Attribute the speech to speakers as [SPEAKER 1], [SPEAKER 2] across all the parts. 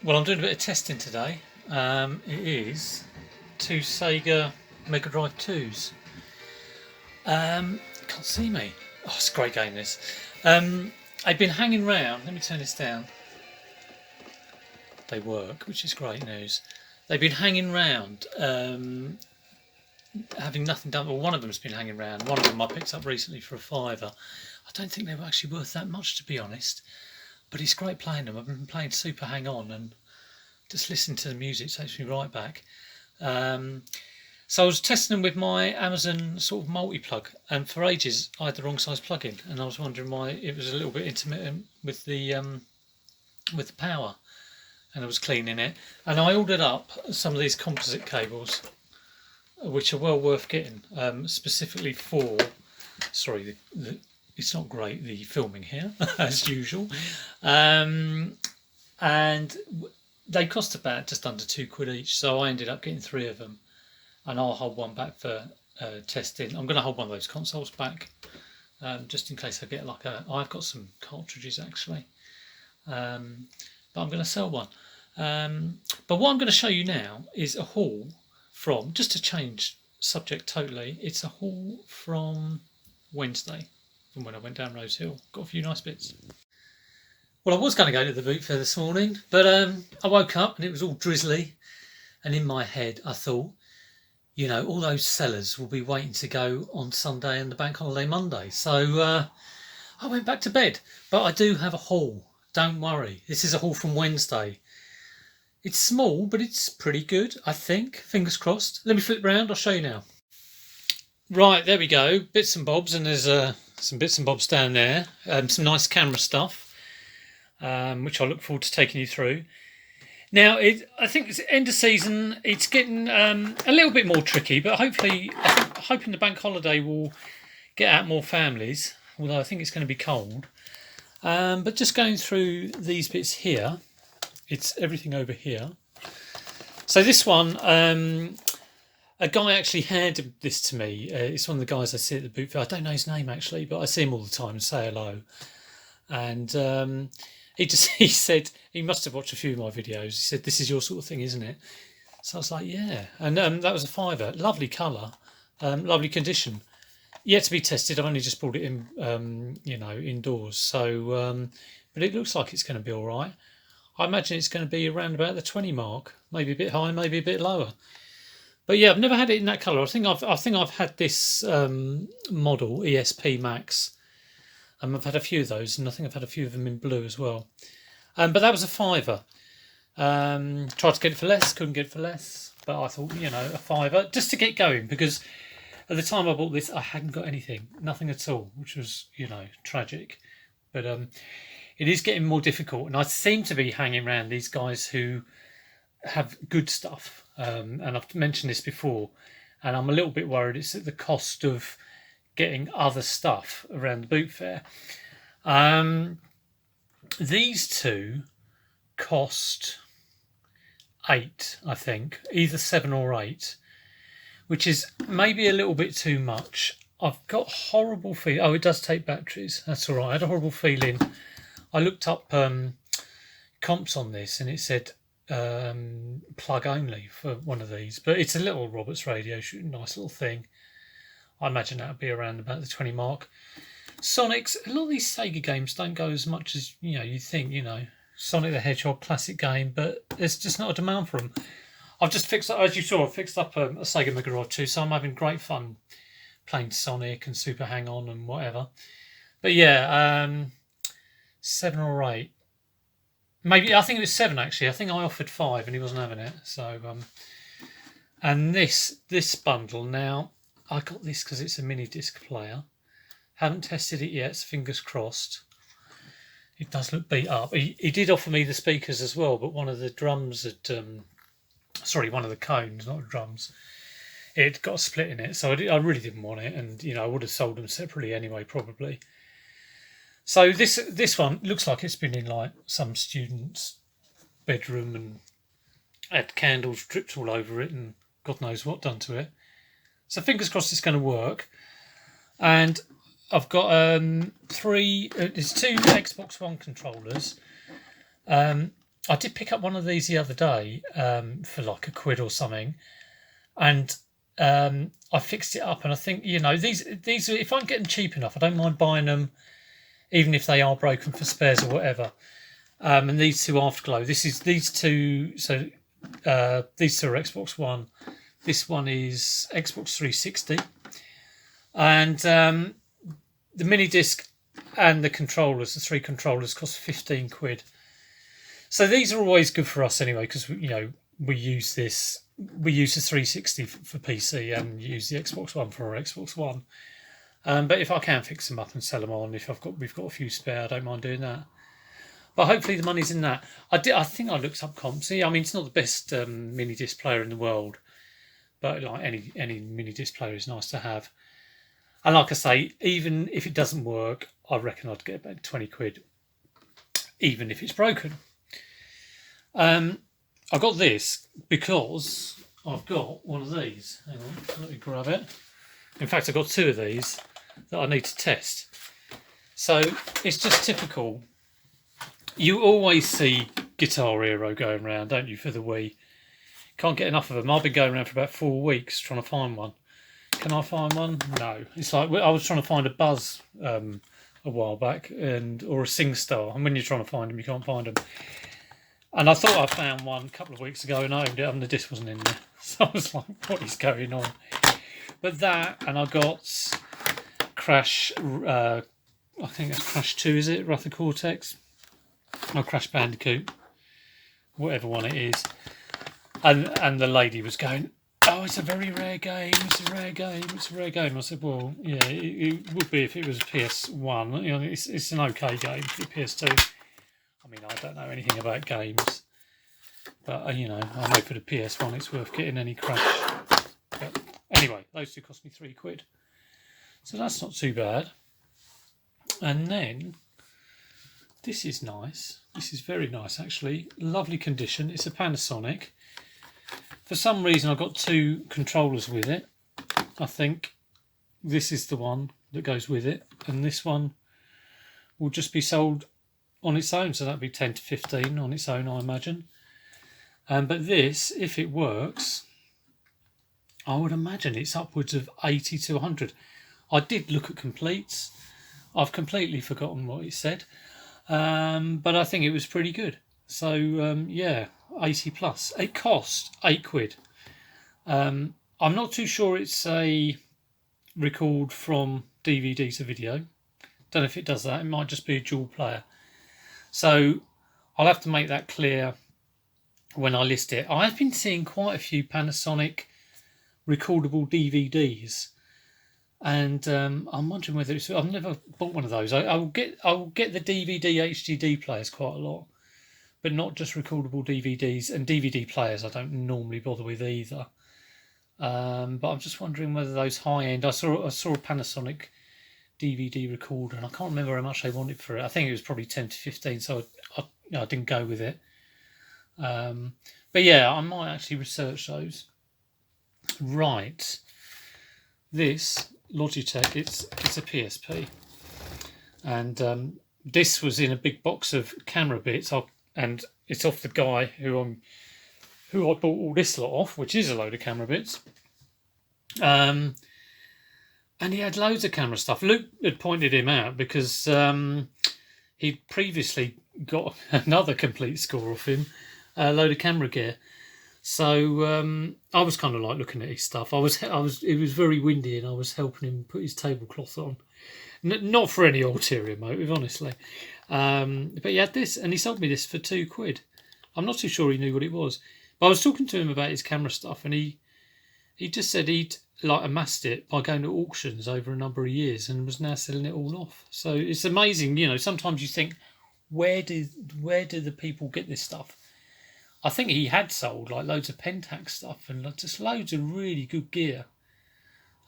[SPEAKER 1] Well, I'm doing a bit of testing today. It is two Sega Mega Drive 2s. Can't see me. Oh, it's a great game, this. I've been hanging round. Let me turn this down. They work, which is great news. They've been hanging round, having nothing done. Well, one of them's been hanging round. One of them I picked up recently for a £5. I don't think they were actually worth that much, to be honest. But it's great playing them. I've been playing Super Hang On and just listening to the music takes me right back. So I was testing them with my Amazon sort of multi-plug, and for ages I had the wrong size plug-in, and I was wondering why it was a little bit intermittent with the power, and I was cleaning it, and I ordered up some of these composite cables, which are well worth getting, specifically for. Sorry, it's not great, the filming here, as usual, and they cost about just under £2 each, so I ended up getting 3 of them, and I'll hold one back for testing. I'm going to hold one of those consoles back, just in case I get like I've got some cartridges actually, but I'm going to sell one. But what I'm going to show you now is a haul from, just to change subject totally, it's a haul from Wednesday, from when I went down Rose Hill. Got a few nice bits. Well, I was going to go to the boot fair this morning, but I woke up and it was all drizzly, and in my head I thought, you know, all those sellers will be waiting to go on Sunday and the bank holiday Monday. So I went back to bed, but I do have a haul. Don't worry. This is a haul from Wednesday. It's small, but it's pretty good, I think. Fingers crossed. Let me flip round. I'll show you now. Right, there we go. Bits and bobs, and there's some bits and bobs down there. Some nice camera stuff. Which I look forward to taking you through. Now, I think it's end of season. It's getting a little bit more tricky, but hopefully, hoping the bank holiday will get out more families. Although I think it's going to be cold. But just going through these bits here, it's everything over here. So this one, a guy actually handed this to me. It's one of the guys I see at the boot fair. I don't know his name actually, but I see him all the time and say hello. And he said he must have watched a few of my videos. He said, "This is your sort of thing, isn't it?" So I was like, "Yeah." And that was a £5. Lovely colour, lovely condition. Yet to be tested. I've only just brought it in, indoors. So, but it looks like it's going to be all right. I imagine it's going to be around about the 20 mark, maybe a bit high, maybe a bit lower. But yeah, I've never had it in that colour. I think I've had this model ESP Max. I've had a few of those, and I think I've had a few of them in blue as well. But that was a £5. Tried to get it for less, couldn't get it for less. But I thought, a £5 just to get going, because at the time I bought this, I hadn't got anything, nothing at all, which was, tragic. But it is getting more difficult, and I seem to be hanging around these guys who have good stuff. And I've mentioned this before, and I'm a little bit worried it's at the cost of getting other stuff around the boot fair. These two cost £8, I think, either 7 or 8, which is maybe a little bit too much. I've got horrible feeling. Oh, it does take batteries. That's all right. I had a horrible feeling. I looked up comps on this, and it said plug only for one of these, but it's a little Roberts radio, nice little thing. I imagine that would be around about the 20 mark. Sonic's, a lot of these Sega games don't go as much as you think. Sonic the Hedgehog, classic game, but there's just not a demand for them. I've just fixed up, as you saw, I fixed up a Sega Mega Drive 2, so I'm having great fun playing Sonic and Super Hang On and whatever. But yeah, 7 or 8. Maybe, I think it was 7 actually. I think I offered 5 and he wasn't having it. So, and this bundle now, I got this because it's a mini disc player. Haven't tested it yet, so fingers crossed. It does look beat up. He did offer me the speakers as well, but one of the drums had, one of the cones, not drums, it got a split in it. So I really didn't want it, and I would have sold them separately anyway, probably. So this one looks like it's been in like some student's bedroom and had candles dripped all over it and God knows what done to it. So fingers crossed it's going to work. And I've got 3. There's 2 Xbox One controllers. I did pick up one of these the other day for like £1 or something, and I fixed it up, and I think these if I can get them cheap enough, I don't mind buying them, even if they are broken for spares or whatever. And these two Afterglow. These two. So these two are Xbox One. This one is Xbox 360, and the mini disc and the controllers, the 3 controllers, cost £15. So these are always good for us anyway, because we use this. We use the 360 for PC and use the Xbox One for our Xbox One. But if I can fix them up and sell them on, we've got a few spare, I don't mind doing that. But hopefully the money's in that. I think I looked up comps. I mean, it's not the best mini disc player in the world, but like any mini disc player is nice to have. And like I say, even if it doesn't work, I reckon I'd get about £20, even if it's broken. I got this because I've got one of these. Hang on, let me grab it. In fact, I've got 2 of these that I need to test. So it's just typical. You always see Guitar Hero going around, don't you, for the Wii? Can't get enough of them. I've been going around for about 4 weeks trying to find one. Can I find one? No. It's like I was trying to find a Buzz a while back, or a SingStar, and when you're trying to find them, you can't find them. And I thought I found one a couple of weeks ago, and I opened it up, and the disc wasn't in there. So I was like, what is going on? But that, and I got Crash, I think that's Crash 2, is it? Wrath of Cortex? Or Crash Bandicoot, whatever one it is. And the lady was going, oh, it's a very rare game, it's a rare game, it's a rare game. I said, well, yeah, it would be if it was PS1. It's an okay game for PS2. I mean, I don't know anything about games, but I know for the PS1 it's worth getting any Crash. But anyway, those two cost me £3, so that's not too bad. And then this is nice. This is very nice, actually. Lovely condition. It's a Panasonic. For some reason, I've got 2 controllers with it. I think this is the one that goes with it, and this one will just be sold on its own. So that'd be 10 to 15 on its own, I imagine. But this, if it works, I would imagine it's upwards of 80 to 100. I did look at completes. I've completely forgotten what it said. But I think it was pretty good. So yeah, 80 plus. It cost £8. I'm not too sure it's a record from DVD to video. Don't know if it does that. It might just be a dual player. So I'll have to make that clear when I list it. I've been seeing quite a few Panasonic recordable DVDs. And I'm wondering whether it's. I've never bought one of those. I will get the DVD HDD players quite a lot, but not just recordable DVDs and DVD players. I don't normally bother with either. But I'm just wondering whether those high end. I saw a Panasonic DVD recorder, and I can't remember how much they wanted for it. I think it was probably 10 to 15, so I didn't go with it. But yeah, I might actually research those. Right, this Logitech, it's a PSP, and this was in a big box of camera bits, and it's off the guy who I bought all this lot off, which is a load of camera bits. And he had loads of camera stuff. Luke had pointed him out because he'd previously got another complete score off him, a load of camera gear. So I was kind of like looking at his stuff. It was very windy, and I was helping him put his tablecloth on. Not for any ulterior motive, honestly. But he had this, and he sold me this for £2. I'm not too sure he knew what it was. But I was talking to him about his camera stuff, and he just said he'd like amassed it by going to auctions over a number of years, and was now selling it all off. So it's amazing, Sometimes you think, where do the people get this stuff? I think he had sold like loads of Pentax stuff and just loads of really good gear.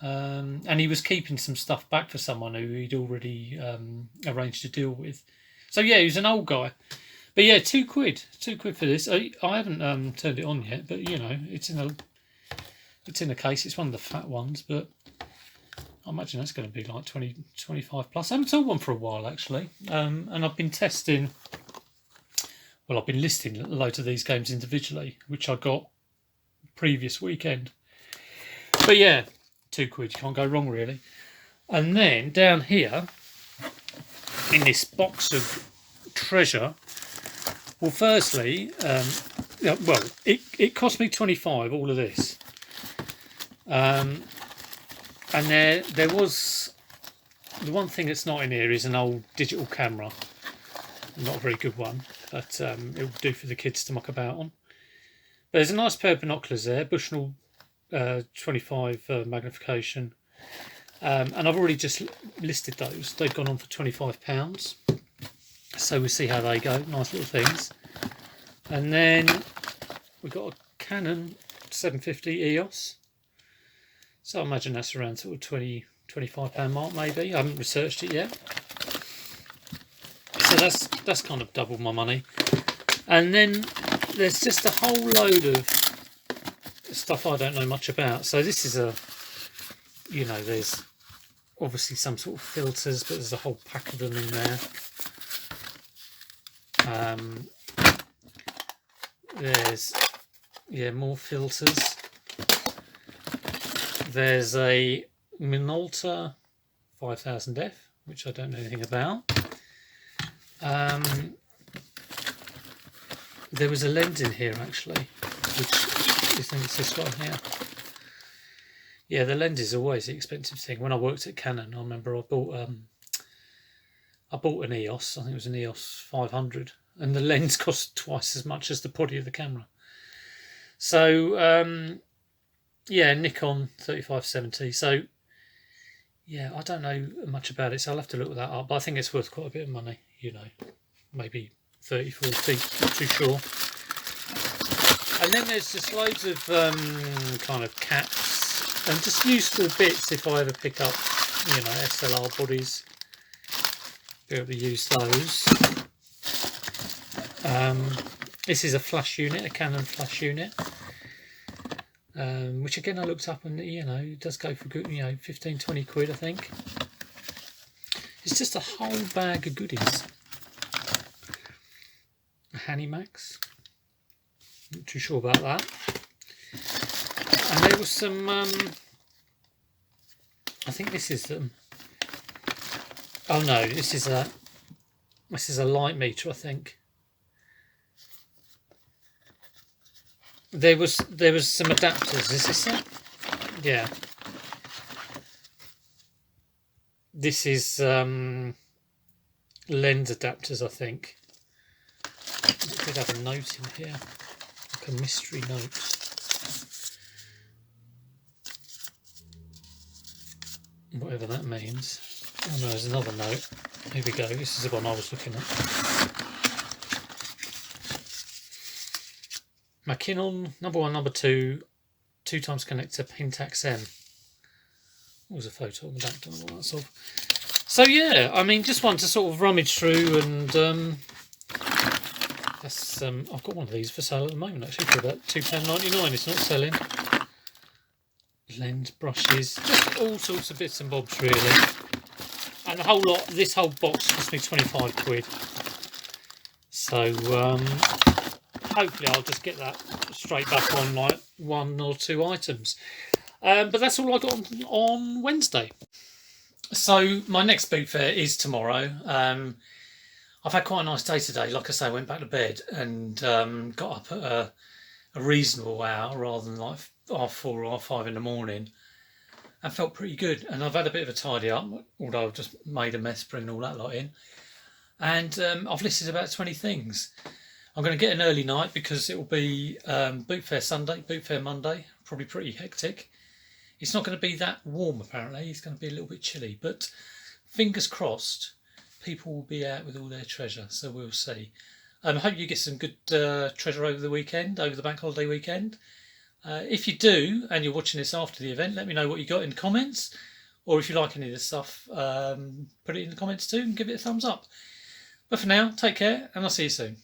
[SPEAKER 1] And he was keeping some stuff back for someone who he'd already arranged a deal with. So yeah, he was an old guy. But yeah, £2, £2 for this. I haven't turned it on yet, but it's in a case. It's one of the fat ones, but I imagine that's going to be like 20, 25 plus. I haven't sold one for a while actually, and I've been testing Well, I've been listing loads of these games individually, which I got previous weekend. But yeah, £2, you can't go wrong really. And then down here, in this box of treasure, well, firstly, it cost me 25, all of this. And there was, the one thing that's not in here is an old digital camera. Not a very good one, but it will do for the kids to muck about on. But there's a nice pair of binoculars there, Bushnell 25 magnification. And I've already just listed those. They've gone on for £25. So we'll see how they go. Nice little things. And then we've got a Canon 750 EOS. So I imagine that's around sort of £20-25 mark maybe. I haven't researched it yet. So that's kind of doubled my money. And then there's just a whole load of stuff I don't know much about. So this is there's obviously some sort of filters, but there's a whole pack of them in there. There's more filters. There's a Minolta 5000F, which I don't know anything about. There was a lens in here actually, which I think it's this one here. Yeah, the lens is always the expensive thing. When I worked at Canon, I remember I bought an EOS. I think it was an EOS 500, and the lens cost twice as much as the body of the camera. So Nikon 3570. So yeah, I don't know much about it, so I'll have to look that up. But I think it's worth quite a bit of money. Maybe 30, 40, not too sure. And then there's just loads of kind of caps and just useful bits if I ever pick up, SLR bodies. Be able to use those. This is a flash unit, a Canon flash unit, which again I looked up and it does go for good, 15-20 quid I think. It's just a whole bag of goodies. A Hanimax. Not too sure about that. And there was some. I think this is them. Oh no, this is a light meter. I think there was some adapters. Is this it? Yeah. This is lens adapters, I think. I could have a note in here, like a mystery note. Whatever that means. Oh no, there's another note. Here we go. This is the one I was looking at. Mackinnon, number 1, number 2, 2x connector, Pentax M. What was a photo on the back? Don't know what that's of. So yeah, I mean, just wanted to sort of rummage through, and that's I've got one of these for sale at the moment actually for about £2.99. It's not selling. Lens brushes, just all sorts of bits and bobs really. And a whole lot. This whole box cost me 25 quid. So hopefully I'll just get that straight back on like 1 or 2 items. But that's all I got on Wednesday. So my next boot fair is tomorrow. I've had quite a nice day today. Like I say, I went back to bed and got up at a reasonable hour rather than like 4:30 or 5 in the morning, and felt pretty good. And I've had a bit of a tidy up, although I've just made a mess bringing all that lot in. And I've listed about 20 things. I'm going to get an early night because it will be boot fair Sunday, boot fair Monday, probably pretty hectic. It's not going to be that warm apparently, it's going to be a little bit chilly, but fingers crossed people will be out with all their treasure, so we'll see. I hope you get some good treasure over the weekend, over the bank holiday weekend. If you do, and you're watching this after the event, let me know what you got in the comments, or if you like any of this stuff, put it in the comments too and give it a thumbs up. But for now, take care and I'll see you soon.